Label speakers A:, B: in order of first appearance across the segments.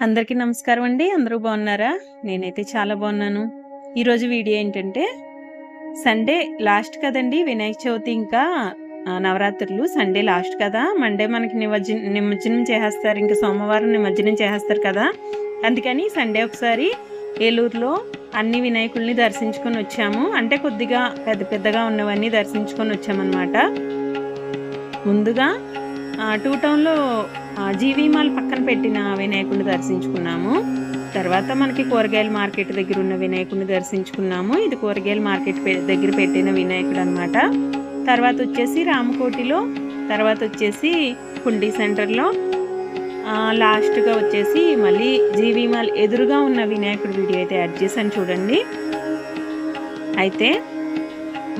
A: అందరికీ నమస్కారం అండి. అందరూ బాగున్నారా? నేనైతే చాలా బాగున్నాను. ఈరోజు వీడియో ఏంటంటే సండే లాస్ట్ కదండి, వినాయక చవితి ఇంకా నవరాత్రులు. సండే లాస్ట్ కదా, మండే మనకి నిమజ్జనం చేసేస్తారు, ఇంకా సోమవారం నిమజ్జనం చేసేస్తారు కదా. అందుకని సండే ఒకసారి ఏలూరులో అన్ని వినాయకుల్ని దర్శించుకొని వచ్చాము. అంటే కొద్దిగా పెద్దగా ఉన్నవన్నీ దర్శించుకొని వచ్చామన్నమాట. ముందుగా టూ టౌన్లో జీవీ మాల్ పక్కన పెట్టిన వినాయకుడిని దర్శించుకున్నాము. తర్వాత మనకి కూరగాయల మార్కెట్ దగ్గర ఉన్న వినాయకుడిని దర్శించుకున్నాము. ఇది కూరగాయల మార్కెట్ దగ్గర పెట్టిన వినాయకుడు అనమాట. తర్వాత వచ్చేసి రామకోటిలో, తర్వాత వచ్చేసి కుండీ సెంటర్లో, లాస్ట్గా వచ్చేసి మళ్ళీ జీవీ మాల్ ఎదురుగా ఉన్న వినాయకుడి వీడియో అయితే యాడ్ చేశాను చూడండి. అయితే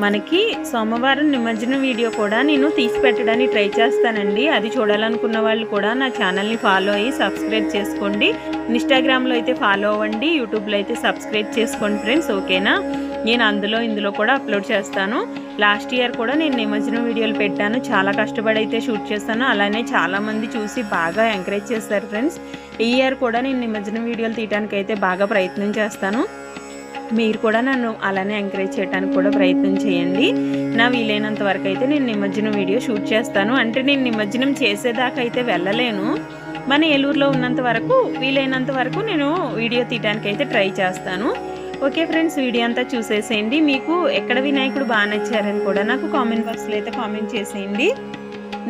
A: మనకి సోమవారం నిమజ్జనం వీడియో కూడా నేను తీసి పెట్టడానికి ట్రై చేస్తానండి. అది చూడాలనుకున్న వాళ్ళు కూడా నా ఛానల్ని ఫాలో అయ్యి సబ్స్క్రైబ్ చేసుకోండి. ఇన్స్టాగ్రామ్లో అయితే ఫాలో అవ్వండి, యూట్యూబ్లో అయితే సబ్స్క్రైబ్ చేసుకోండి ఫ్రెండ్స్, ఓకేనా? నేను ఇందులో కూడా అప్లోడ్ చేస్తాను. లాస్ట్ ఇయర్ కూడా నేను నిమజ్జనం వీడియోలు పెట్టాను, చాలా కష్టపడి అయితే షూట్ చేస్తాను. అలానే చాలామంది చూసి బాగా ఎంకరేజ్ చేస్తారు ఫ్రెండ్స్. ఈ ఇయర్ కూడా నేను నిమజ్జనం వీడియోలు తీయడానికి అయితే బాగా ప్రయత్నం చేస్తాను. మీరు కూడా నన్ను అలానే ఎంకరేజ్ చేయడానికి కూడా ప్రయత్నం చేయండి. నా వీలైనంత వరకు అయితే నేను నిమజ్జనం వీడియో షూట్ చేస్తాను. అంటే నేను నిమజ్జనం చేసేదాకా అయితే వెళ్ళలేను, మన ఏలూరులో ఉన్నంత వరకు వీలైనంత వరకు నేను వీడియో తీయడానికి అయితే ట్రై చేస్తాను. ఓకే ఫ్రెండ్స్, వీడియో అంతా చూసేసేయండి. మీకు ఎక్కడ వినాయకుడు బాగా నచ్చారని కూడా నాకు కామెంట్ బాక్స్లో అయితే కామెంట్ చేసేయండి.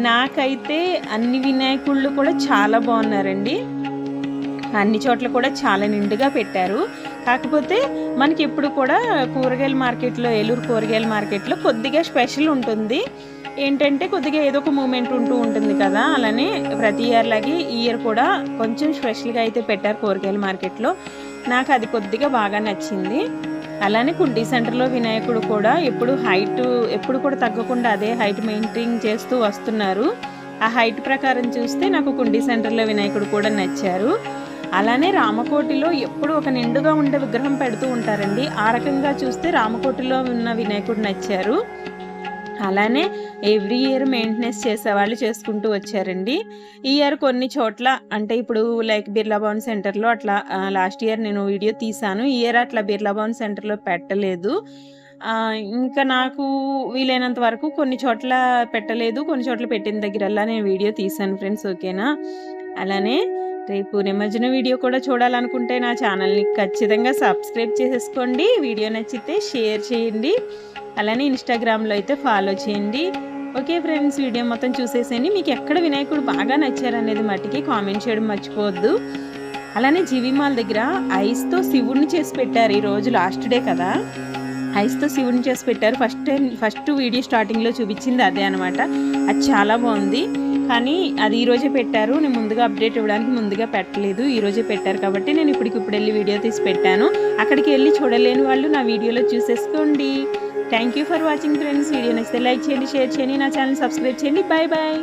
A: నాకైతే అన్ని వినాయకుళ్ళు కూడా చాలా బాగున్నారండి. అన్ని చోట్ల కూడా చాలా నిండుగా పెట్టారు. కాకపోతే మనకి ఎప్పుడు కూడా కూరగాయల మార్కెట్లో, ఏలూరు కూరగాయల మార్కెట్లో కొద్దిగా స్పెషల్ ఉంటుంది. ఏంటంటే కొద్దిగా ఏదో ఒక మూమెంట్ ఉంటూ ఉంటుంది కదా, అలానే ప్రతి ఇయర్ లాగే ఈ ఇయర్ కూడా కొంచెం స్పెషల్గా అయితే పెట్టారు కూరగాయల మార్కెట్లో. నాకు అది కొద్దిగా బాగా నచ్చింది. అలానే కుండీ సెంటర్లో వినాయకుడు కూడా ఎప్పుడు కూడా తగ్గకుండా అదే హైట్ మెయింటైన్ చేస్తూ వస్తున్నారు. ఆ హైట్ ప్రకారం చూస్తే నాకు కుండీ సెంటర్లో వినాయకుడు కూడా నచ్చారు. అలానే రామకోటిలో ఎప్పుడు ఒక నిండుగా ఉండే విగ్రహం పెడుతూ ఉంటారండి. ఆ రకంగా చూస్తే రామకోటిలో ఉన్న వినాయకుడు నచ్చారు. అలానే ఎవ్రీ ఇయర్ మెయింటెనెన్స్ చేసేవాళ్ళు చేసుకుంటూ వచ్చారండి. ఈ ఇయర్ కొన్ని చోట్ల, అంటే ఇప్పుడు లైక్ బిర్లా భవన్ సెంటర్లో అట్లా లాస్ట్ ఇయర్ నేను వీడియో తీశాను. ఈ ఇయర్ అట్లా బిర్లా భవన్ సెంటర్లో పెట్టలేదు. ఇంకా నాకు వీలైనంత వరకు కొన్ని చోట్ల పెట్టలేదు, కొన్ని చోట్ల పెట్టిన దగ్గరల్లా నేను వీడియో తీశాను ఫ్రెండ్స్, ఓకేనా? అలానే రేపు నిమజ్జన వీడియో కూడా చూడాలనుకుంటే నా ఛానల్ని ఖచ్చితంగా సబ్స్క్రైబ్ చేసేసుకోండి. వీడియో నచ్చితే షేర్ చేయండి. అలానే ఇన్స్టాగ్రామ్లో అయితే ఫాలో చేయండి. ఓకే ఫ్రెండ్స్, వీడియో మొత్తం చూసేసేయండి. మీకు ఎక్కడ వినాయకుడు బాగా నచ్చారనేది మట్టికి కామెంట్ చేయడం మర్చిపోవద్దు. అలానే జీవీ మాల్ దగ్గర ఐస్తో శివుడిని చేసి పెట్టారు. ఈరోజు లాస్ట్ డే కదా, ఐస్తో శివుడిని చేసి పెట్టారు. ఫస్ట్ వీడియో స్టార్టింగ్లో చూపించింది అదే అనమాట. అది చాలా బాగుంది. కానీ అది ఈరోజే పెట్టారు, నేను ముందుగా అప్డేట్ ఇవ్వడానికి ముందుగా పెట్టలేదు. ఈరోజే పెట్టారు కాబట్టి నేను ఇప్పటికిప్పుడు వెళ్ళి వీడియో తీసి పెట్టాను. అక్కడికి వెళ్ళి చూడలేని వాళ్ళు నా వీడియోలో చూసేసుకోండి. Thank you for watching friends. Video నచ్చితే లైక్ చేయండి, షేర్ చేయండి, నా ఛానల్ సబ్స్క్రైబ్ చేయండి. Bye bye.